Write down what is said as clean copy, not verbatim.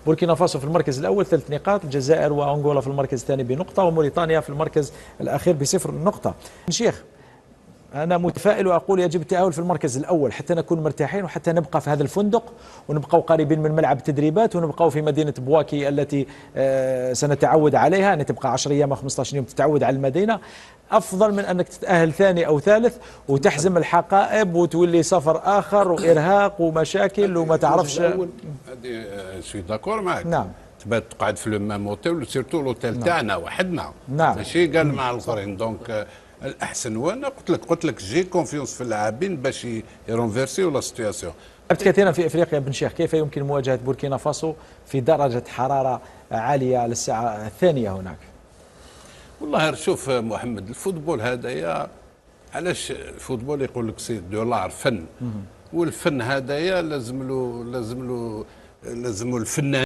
بوركينا فاسو في المركز الأول 3 نقاط، الجزائر وأنغولا في المركز الثاني بنقطة، وموريتانيا في المركز الأخير ب0 نقطة. شيخ، أنا متفائل وأقول يجب التأهل في المركز الأول حتى نكون مرتاحين وحتى نبقى في هذا الفندق ونبقى قريبين من ملعب التدريبات ونبقى في مدينة بواكي التي سنتعود عليها، أن تبقى 10 أيام أو 15 يوم تتعود على المدينة، أفضل من أنك تتأهل ثاني أو ثالث وتحزم الحقائب وتولي سفر آخر وإرهاق ومشاكل وما تعرفش. هذه سوي داكور معك. نعم. تبات تقعد في المام اوتيل، سيرتو الاوتيل تاعنا وحدنا. نعم. ماشي قال مع الاخرين. دونك الاحسن، وانا قلت لك جي كونفيونس في اللاعبين باش يرونفيرسيو لا سيتياسيون. لعبت كثيرا في افريقيا بن شيخ، كيف يمكن مواجهه بوركينا فاسو في درجه حراره عاليه للساعه الثانيه هناك؟ والله شوف محمد، الفوتبول هذايا علاش الفوتبول يقول لك سي دولار فن، والفن هذايا لازم له الفنان